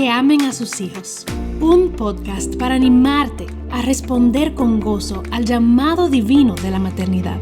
Que amen a sus hijos, un podcast para animarte a responder con gozo al llamado divino de la maternidad.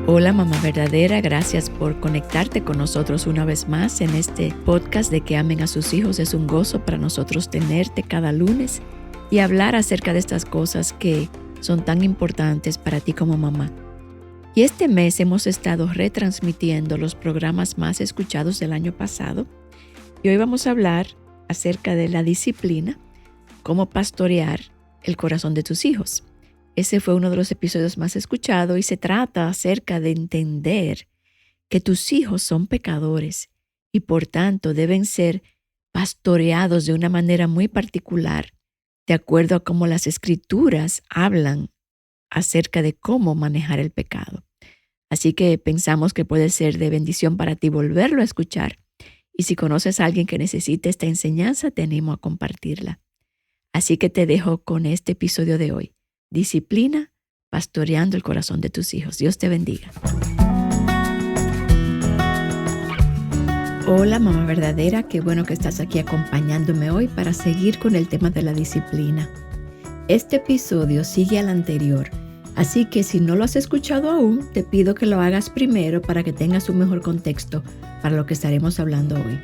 Hola mamá verdadera, gracias por conectarte con nosotros una vez más en este podcast de Que amen a sus hijos. Es un gozo para nosotros tenerte cada lunes y hablar acerca de estas cosas que son tan importantes para ti como mamá. Y este mes hemos estado retransmitiendo los programas más escuchados del año pasado y hoy vamos a hablar acerca de la disciplina, cómo pastorear el corazón de tus hijos. Ese fue uno de los episodios más escuchados y se trata acerca de entender que tus hijos son pecadores y por tanto deben ser pastoreados de una manera muy particular, de acuerdo a cómo las Escrituras hablan acerca de cómo manejar el pecado. Así que pensamos que puede ser de bendición para ti volverlo a escuchar. Y si conoces a alguien que necesite esta enseñanza, te animo a compartirla. Así que te dejo con este episodio de hoy. Disciplina, pastoreando el corazón de tus hijos. Dios te bendiga. Hola mamá verdadera, qué bueno que estás aquí acompañándome hoy para seguir con el tema de la disciplina. Este episodio sigue al anterior, así que si no lo has escuchado aún, te pido que lo hagas primero para que tengas un mejor contexto para lo que estaremos hablando hoy.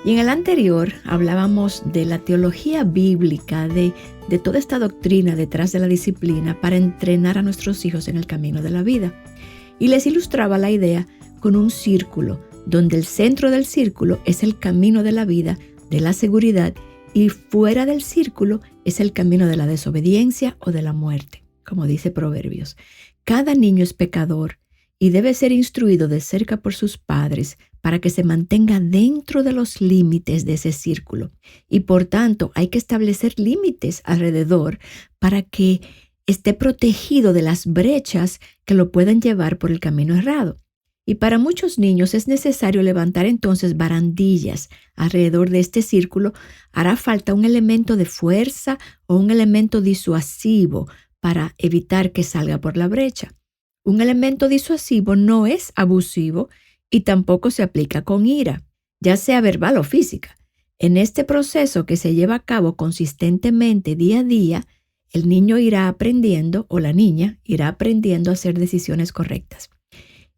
Y en el anterior hablábamos de la teología bíblica, de toda esta doctrina detrás de la disciplina para entrenar a nuestros hijos en el camino de la vida. Y les ilustraba la idea con un círculo, donde el centro del círculo es el camino de la vida, de la seguridad, y fuera del círculo es el camino de la desobediencia o de la muerte, como dice Proverbios. Cada niño es pecador y debe ser instruido de cerca por sus padres para que se mantenga dentro de los límites de ese círculo. Y por tanto hay que establecer límites alrededor para que esté protegido de las brechas que lo puedan llevar por el camino errado. Y para muchos niños es necesario levantar entonces barandillas alrededor de este círculo. Hará falta un elemento de fuerza o un elemento disuasivo para evitar que salga por la brecha. Un elemento disuasivo no es abusivo y tampoco se aplica con ira, ya sea verbal o física. En este proceso que se lleva a cabo consistentemente día a día, el niño irá aprendiendo o la niña irá aprendiendo a hacer decisiones correctas.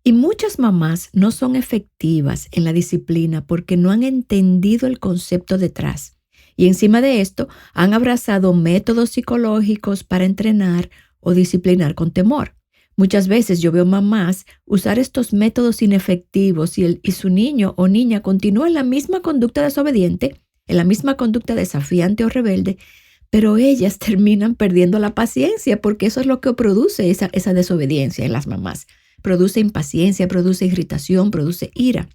Y muchas mamás no son efectivas en la disciplina porque no han entendido el concepto detrás. Y encima de esto han abrazado métodos psicológicos para entrenar o disciplinar con temor. Muchas veces yo veo mamás usar estos métodos inefectivos y su niño o niña continúa en la misma conducta desobediente, en la misma conducta desafiante o rebelde, pero ellas terminan perdiendo la paciencia porque eso es lo que produce esa desobediencia en las mamás. Produce impaciencia, produce irritación, produce ira.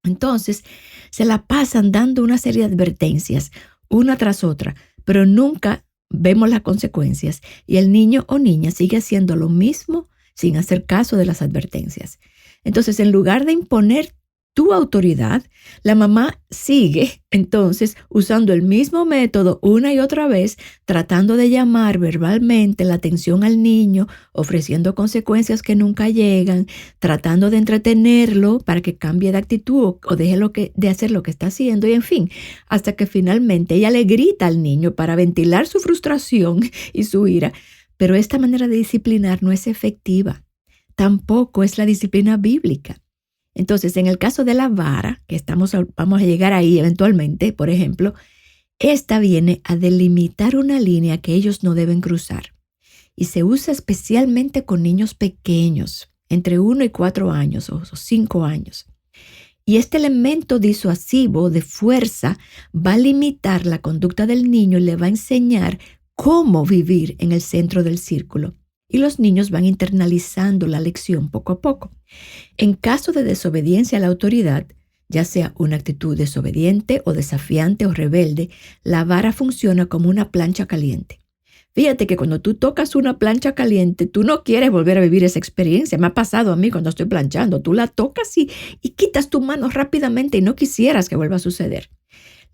Entonces, se la pasan dando una serie de advertencias, una tras otra, pero nunca vemos las consecuencias y el niño o niña sigue haciendo lo mismo sin hacer caso de las advertencias. Entonces, en lugar de imponer tu autoridad, la mamá sigue entonces usando el mismo método una y otra vez, tratando de llamar verbalmente la atención al niño, ofreciendo consecuencias que nunca llegan, tratando de entretenerlo para que cambie de actitud o deje de hacer lo que está haciendo y en fin, hasta que finalmente ella le grita al niño para ventilar su frustración y su ira. Pero esta manera de disciplinar no es efectiva. Tampoco es la disciplina bíblica. Entonces, en el caso de la vara, que vamos a llegar ahí eventualmente, por ejemplo, esta viene a delimitar una línea que ellos no deben cruzar. Y se usa especialmente con niños pequeños, entre 1 y 4 años o 5 años. Y este elemento disuasivo de fuerza va a limitar la conducta del niño y le va a enseñar cómo vivir en el centro del círculo. Y los niños van internalizando la lección poco a poco. En caso de desobediencia a la autoridad, ya sea una actitud desobediente o desafiante o rebelde, la vara funciona como una plancha caliente. Fíjate que cuando tú tocas una plancha caliente, tú no quieres volver a vivir esa experiencia. Me ha pasado a mí cuando estoy planchando. Tú la tocas y quitas tu mano rápidamente y no quisieras que vuelva a suceder.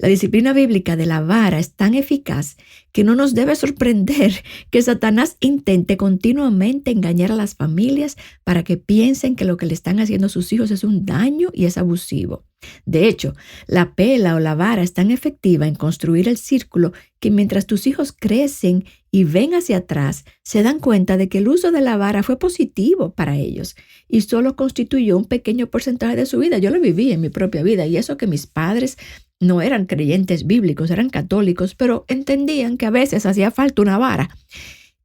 La disciplina bíblica de la vara es tan eficaz que no nos debe sorprender que Satanás intente continuamente engañar a las familias para que piensen que lo que le están haciendo a sus hijos es un daño y es abusivo. De hecho, la pela o la vara es tan efectiva en construir el círculo que mientras tus hijos crecen y ven hacia atrás, se dan cuenta de que el uso de la vara fue positivo para ellos y solo constituyó un pequeño porcentaje de su vida. Yo lo viví en mi propia vida, y eso que mis padres no eran creyentes bíblicos, eran católicos, pero entendían que a veces hacía falta una vara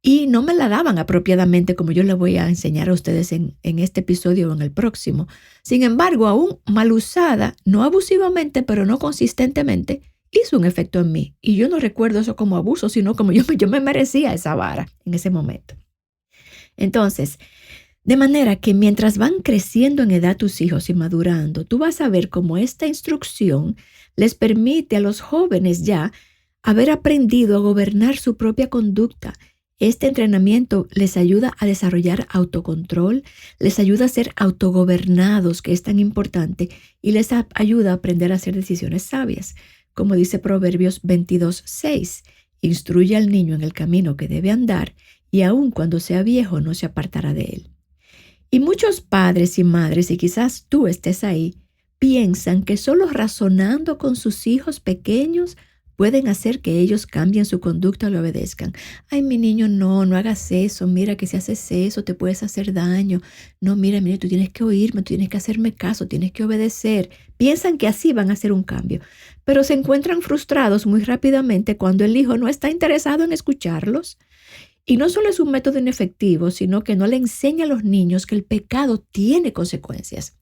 y no me la daban apropiadamente, como yo les voy a enseñar a ustedes en este episodio o en el próximo. Sin embargo, aún mal usada, no abusivamente, pero no consistentemente, hizo un efecto en mí. Y yo no recuerdo eso como abuso, sino como yo me merecía esa vara en ese momento. Entonces, de manera que mientras van creciendo en edad tus hijos y madurando, tú vas a ver cómo esta instrucción les permite a los jóvenes ya haber aprendido a gobernar su propia conducta. Este entrenamiento les ayuda a desarrollar autocontrol, les ayuda a ser autogobernados, que es tan importante, y les ayuda a aprender a hacer decisiones sabias. Como dice Proverbios 22:6, instruye al niño en el camino que debe andar, y aun cuando sea viejo no se apartará de él. Y muchos padres y madres, y quizás tú estés ahí, piensan que solo razonando con sus hijos pequeños pueden hacer que ellos cambien su conducta o le obedezcan. Ay, mi niño, no hagas eso. Mira que si haces eso te puedes hacer daño. No, mira, tú tienes que oírme, tú tienes que hacerme caso, tienes que obedecer. Piensan que así van a hacer un cambio, pero se encuentran frustrados muy rápidamente cuando el hijo no está interesado en escucharlos. Y no solo es un método inefectivo, sino que no le enseña a los niños que el pecado tiene consecuencias.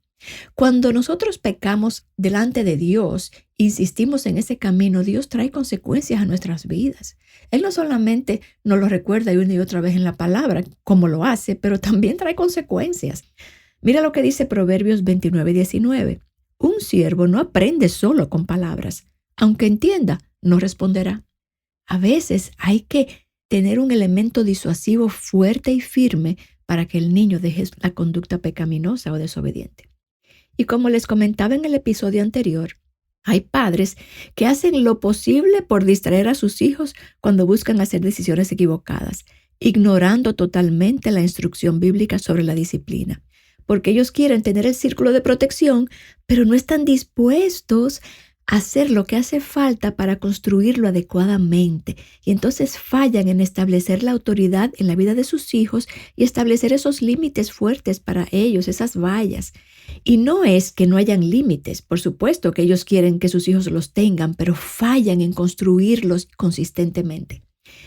Cuando nosotros pecamos delante de Dios, insistimos en ese camino, Dios trae consecuencias a nuestras vidas. Él no solamente nos lo recuerda una y otra vez en la palabra, como lo hace, pero también trae consecuencias. Mira lo que dice Proverbios 29:19. Un siervo no aprende solo con palabras. Aunque entienda, no responderá. A veces hay que tener un elemento disuasivo fuerte y firme para que el niño deje la conducta pecaminosa o desobediente. Y como les comentaba en el episodio anterior, hay padres que hacen lo posible por distraer a sus hijos cuando buscan hacer decisiones equivocadas, ignorando totalmente la instrucción bíblica sobre la disciplina, porque ellos quieren tener el círculo de protección, pero no están dispuestos a hacer lo que hace falta para construirlo adecuadamente. Y entonces fallan en establecer la autoridad en la vida de sus hijos y establecer esos límites fuertes para ellos, esas vallas. Y no es que no hayan límites, por supuesto que ellos quieren que sus hijos los tengan, pero fallan en construirlos consistentemente.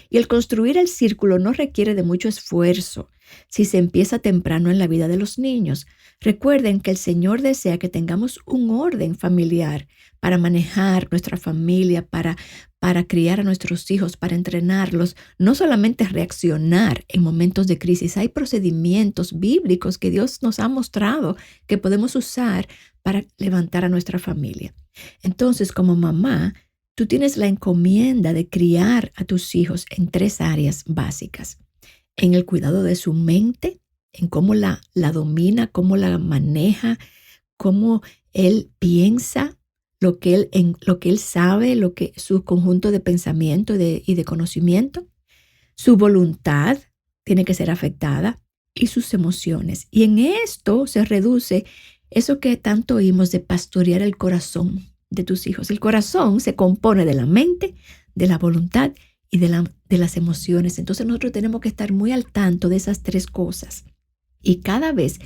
Y el construir el círculo no requiere de mucho esfuerzo si se empieza temprano en la vida de los niños. Recuerden que el Señor desea que tengamos un orden familiar para manejar nuestra familia, para criar a nuestros hijos, para entrenarlos, no solamente reaccionar en momentos de crisis. Hay procedimientos bíblicos que Dios nos ha mostrado que podemos usar para levantar a nuestra familia. Entonces, como mamá, tú tienes la encomienda de criar a tus hijos en 3 áreas básicas: en el cuidado de su mente, en cómo la domina, cómo la maneja, cómo él piensa, lo que él sabe, su conjunto de pensamiento y de conocimiento. Su voluntad tiene que ser afectada y sus emociones. Y en esto se reduce eso que tanto oímos de pastorear el corazón de tus hijos. El corazón se compone de la mente, de la voluntad y de las emociones. Entonces nosotros tenemos que estar muy al tanto de esas 3 cosas. Y cada vez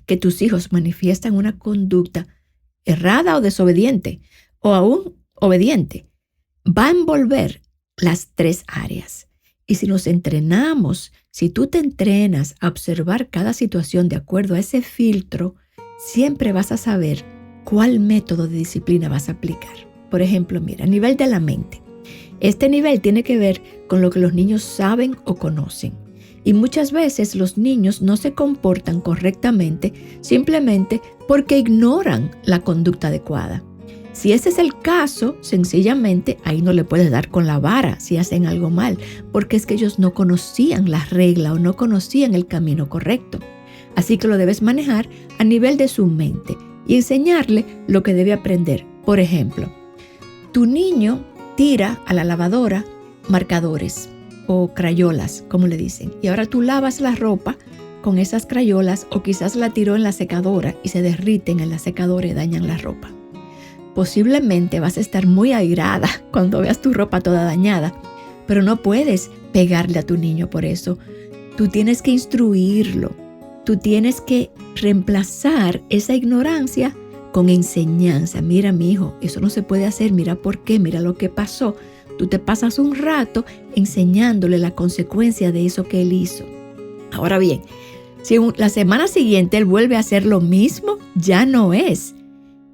que tus hijos manifiestan una conducta errada o desobediente, o aún obediente, va a envolver las 3 áreas. Y si nos entrenamos, si tú te entrenas a observar cada situación de acuerdo a ese filtro, siempre vas a saber cuál método de disciplina vas a aplicar. Por ejemplo, mira, a nivel de la mente. Este nivel tiene que ver con lo que los niños saben o conocen. Y muchas veces los niños no se comportan correctamente simplemente porque ignoran la conducta adecuada. Si ese es el caso, sencillamente ahí no le puedes dar con la vara si hacen algo mal, porque es que ellos no conocían la regla o no conocían el camino correcto. Así que lo debes manejar a nivel de su mente y enseñarle lo que debe aprender. Por ejemplo, tu niño tira a la lavadora marcadores o crayolas, como le dicen, y ahora tú lavas la ropa con esas crayolas o quizás la tiró en la secadora y se derriten en la secadora y dañan la ropa. Posiblemente vas a estar muy airada cuando veas tu ropa toda dañada, pero no puedes pegarle a tu niño por eso. Tú tienes que instruirlo, tú tienes que reemplazar esa ignorancia con enseñanza. Mira, mi hijo, eso no se puede hacer, mira por qué, mira lo que pasó. Tú te pasas un rato enseñándole la consecuencia de eso que él hizo. Ahora bien, si la semana siguiente él vuelve a hacer lo mismo, ya no es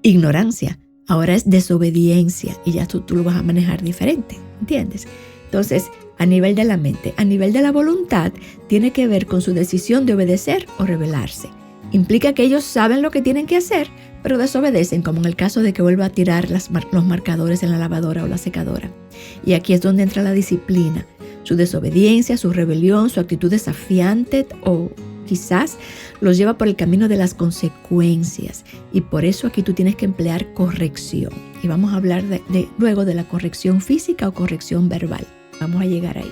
ignorancia, ahora es desobediencia y ya tú lo vas a manejar diferente, ¿entiendes? Entonces, a nivel de la mente, a nivel de la voluntad, tiene que ver con su decisión de obedecer o rebelarse. Implica que ellos saben lo que tienen que hacer, pero desobedecen, como en el caso de que vuelva a tirar los marcadores en la lavadora o la secadora. Y aquí es donde entra la disciplina. Su desobediencia, su rebelión, su actitud desafiante o quizás los lleva por el camino de las consecuencias. Y por eso aquí tú tienes que emplear corrección. Y vamos a hablar luego de la corrección física o corrección verbal. Vamos a llegar ahí.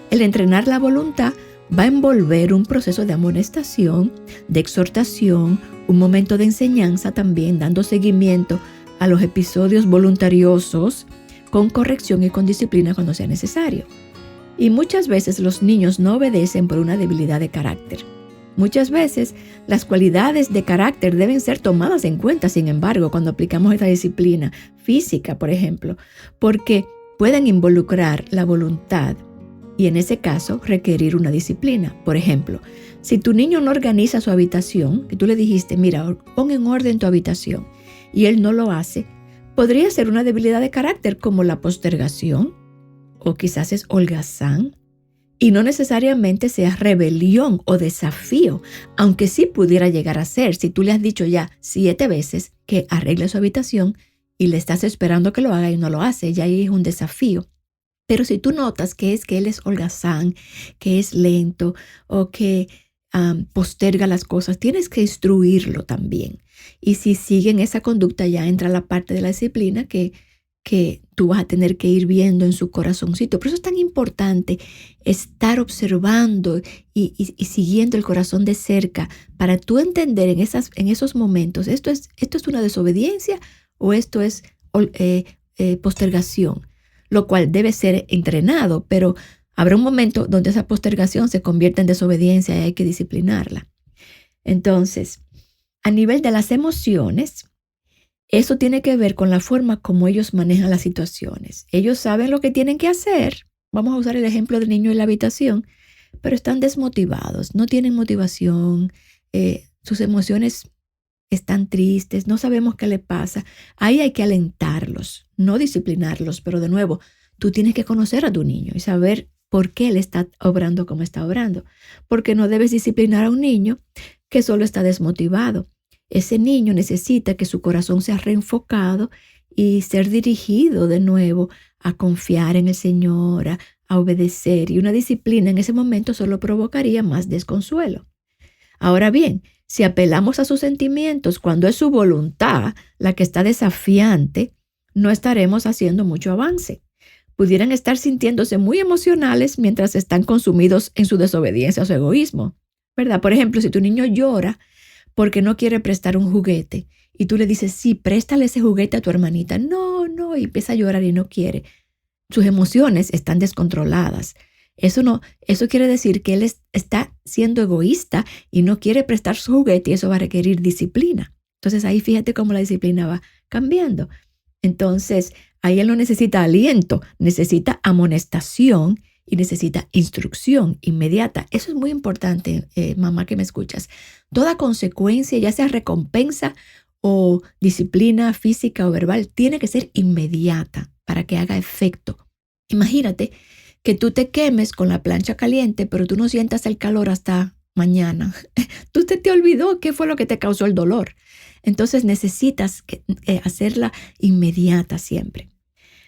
El entrenar la voluntad va a envolver un proceso de amonestación, de exhortación, un momento de enseñanza también, dando seguimiento a los episodios voluntariosos con corrección y con disciplina cuando sea necesario. Y muchas veces los niños no obedecen por una debilidad de carácter. Muchas veces las cualidades de carácter deben ser tomadas en cuenta, sin embargo, cuando aplicamos esta disciplina física, por ejemplo, porque pueden involucrar la voluntad y en ese caso requerir una disciplina. Por ejemplo, si tu niño no organiza su habitación, que tú le dijiste, mira, pon en orden tu habitación, y él no lo hace, podría ser una debilidad de carácter como la postergación, o quizás es holgazán, y no necesariamente sea rebelión o desafío, aunque sí pudiera llegar a ser, si tú le has dicho ya 7 veces que arregle su habitación y le estás esperando que lo haga y no lo hace, ya ahí es un desafío. Pero si tú notas que él es holgazán, que es lento o que posterga las cosas, tienes que instruirlo también. Y si siguen esa conducta, ya entra la parte de la disciplina que tú vas a tener que ir viendo en su corazoncito. Por eso es tan importante estar observando y siguiendo el corazón de cerca para tú entender en esos momentos, ¿esto es una desobediencia o esto es postergación? Lo cual debe ser entrenado, pero habrá un momento donde esa postergación se convierte en desobediencia y hay que disciplinarla. Entonces, a nivel de las emociones, eso tiene que ver con la forma como ellos manejan las situaciones. Ellos saben lo que tienen que hacer. Vamos a usar el ejemplo del niño en la habitación, pero están desmotivados, no tienen motivación, sus emociones están tristes, no sabemos qué le pasa. Ahí hay que alentarlos, no disciplinarlos, pero de nuevo, tú tienes que conocer a tu niño y saber por qué él está obrando como está obrando. Porque no debes disciplinar a un niño que solo está desmotivado. Ese niño necesita que su corazón sea reenfocado y ser dirigido de nuevo a confiar en el Señor, a obedecer. Y una disciplina en ese momento solo provocaría más desconsuelo. Ahora bien, si apelamos a sus sentimientos cuando es su voluntad la que está desafiante, no estaremos haciendo mucho avance. Pudieran estar sintiéndose muy emocionales mientras están consumidos en su desobediencia o su egoísmo, ¿verdad? Por ejemplo, si tu niño llora porque no quiere prestar un juguete y tú le dices, sí, préstale ese juguete a tu hermanita. No, y empieza a llorar y no quiere. Sus emociones están descontroladas. Eso quiere decir que él está siendo egoísta y no quiere prestar su juguete y eso va a requerir disciplina. Entonces ahí fíjate cómo la disciplina va cambiando. Entonces ahí él no necesita aliento, necesita amonestación y necesita instrucción inmediata. Eso es muy importante, mamá que me escuchas. Toda consecuencia, ya sea recompensa o disciplina física o verbal, tiene que ser inmediata para que haga efecto. Imagínate que tú te quemes con la plancha caliente, pero tú no sientas el calor hasta mañana. Tú te olvidó qué fue lo que te causó el dolor. Entonces necesitas hacerla inmediata siempre.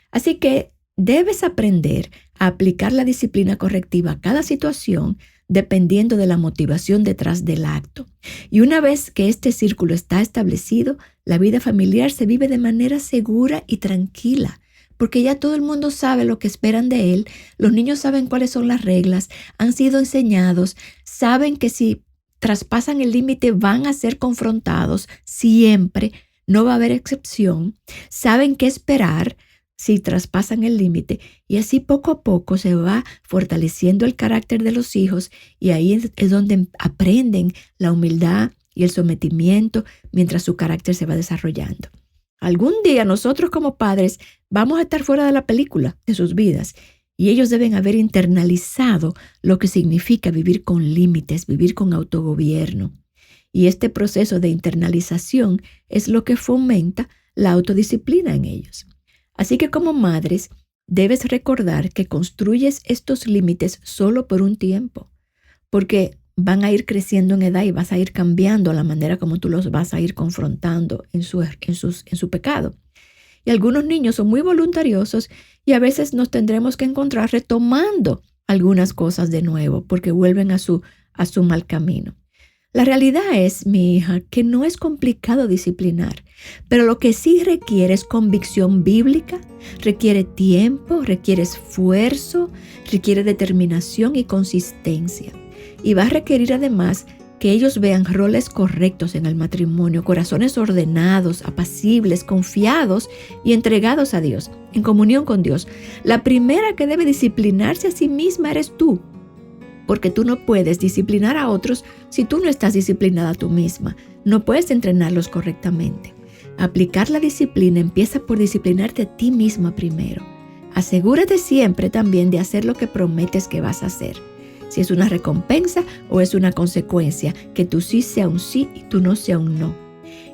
Así que debes aprender a aplicar la disciplina correctiva a cada situación dependiendo de la motivación detrás del acto. Y una vez que este círculo está establecido, la vida familiar se vive de manera segura y tranquila, porque ya todo el mundo sabe lo que esperan de él, los niños saben cuáles son las reglas, han sido enseñados, saben que si traspasan el límite van a ser confrontados siempre, no va a haber excepción, saben qué esperar si traspasan el límite, y así poco a poco se va fortaleciendo el carácter de los hijos, y ahí es donde aprenden la humildad y el sometimiento mientras su carácter se va desarrollando. Algún día nosotros como padres vamos a estar fuera de la película de sus vidas, y ellos deben haber internalizado lo que significa vivir con límites, vivir con autogobierno. Y este proceso de internalización es lo que fomenta la autodisciplina en ellos. Así que como madres, debes recordar que construyes estos límites solo por un tiempo, porque van a ir creciendo en edad y vas a ir cambiando la manera como tú los vas a ir confrontando en su pecado. Y algunos niños son muy voluntariosos y a veces nos tendremos que encontrar retomando algunas cosas de nuevo porque vuelven a su mal camino. La realidad es, mi hija, que no es complicado disciplinar, pero lo que sí requiere es convicción bíblica, requiere tiempo, requiere esfuerzo, requiere determinación y consistencia. Y va a requerir además que ellos vean roles correctos en el matrimonio, corazones ordenados, apacibles, confiados y entregados a Dios, en comunión con Dios. La primera que debe disciplinarse a sí misma eres tú. Porque tú no puedes disciplinar a otros si tú no estás disciplinada tú misma. No puedes entrenarlos correctamente. Aplicar la disciplina empieza por disciplinarte a ti misma primero. Asegúrate siempre también de hacer lo que prometes que vas a hacer. Si es una recompensa o es una consecuencia, que tu sí sea un sí y tu no sea un no.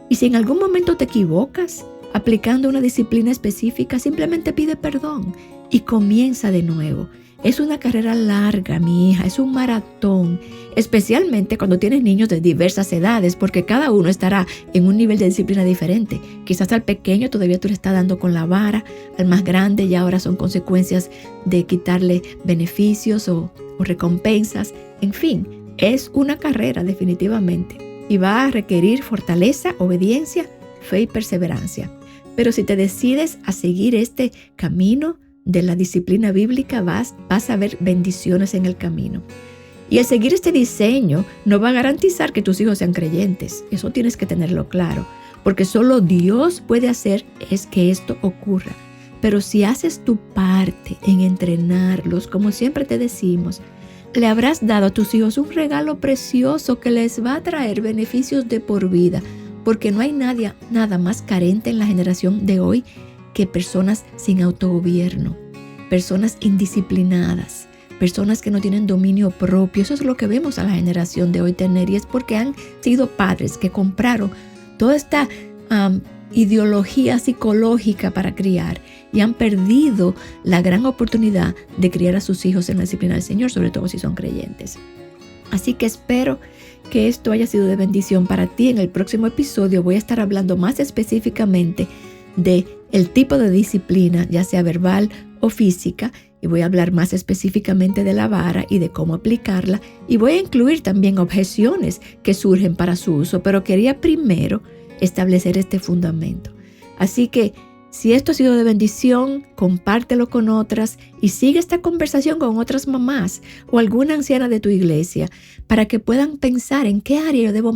Y si en algún momento te equivocas, aplicando una disciplina específica, simplemente pide perdón y comienza de nuevo. Es una carrera larga, mi hija, es un maratón, especialmente cuando tienes niños de diversas edades, porque cada uno estará en un nivel de disciplina diferente. Quizás al pequeño todavía tú le estás dando con la vara, al más grande ya ahora son consecuencias de quitarle beneficios o recompensas. En fin, es una carrera definitivamente y va a requerir fortaleza, obediencia, fe y perseverancia. Pero si te decides a seguir este camino de la disciplina bíblica, vas a ver bendiciones en el camino. Y el seguir este diseño no va a garantizar que tus hijos sean creyentes. Eso tienes que tenerlo claro, porque solo Dios puede hacer es que esto ocurra. Pero si haces tu parte en entrenarlos, como siempre te decimos, le habrás dado a tus hijos un regalo precioso que les va a traer beneficios de por vida, porque no hay nada más carente en la generación de hoy que personas sin autogobierno, personas indisciplinadas, personas que no tienen dominio propio. Eso es lo que vemos a la generación de hoy tener, y es porque han sido padres que compraron toda esta ideología psicológica para criar y han perdido la gran oportunidad de criar a sus hijos en la disciplina del Señor, sobre todo si son creyentes. Así que espero que esto haya sido de bendición para ti. En el próximo episodio voy a estar hablando más específicamente de el tipo de disciplina, ya sea verbal o física, y voy a hablar más específicamente de la vara y de cómo aplicarla, y voy a incluir también objeciones que surgen para su uso, pero quería primero establecer este fundamento. Así que si esto ha sido de bendición, compártelo con otras y sigue esta conversación con otras mamás o alguna anciana de tu iglesia para que puedan pensar en qué área yo debo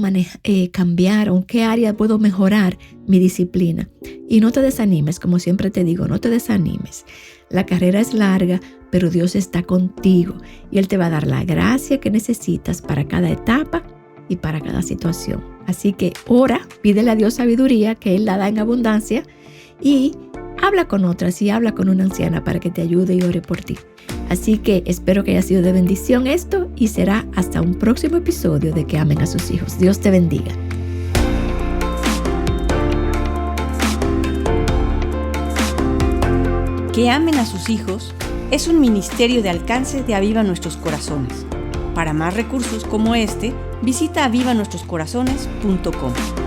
cambiar o en qué área puedo mejorar mi disciplina. Y no te desanimes, como siempre te digo, no te desanimes. La carrera es larga, pero Dios está contigo y Él te va a dar la gracia que necesitas para cada etapa y para cada situación. Así que ora, pídele a Dios sabiduría, que Él la da en abundancia, y habla con otras y habla con una anciana para que te ayude y ore por ti. Así que espero que haya sido de bendición esto y será hasta un próximo episodio de Que Amen a Sus Hijos. Dios te bendiga. Que Amen a Sus Hijos es un ministerio de alcance de Aviva Nuestros Corazones. Para más recursos como este, visita avivanuestroscorazones.com.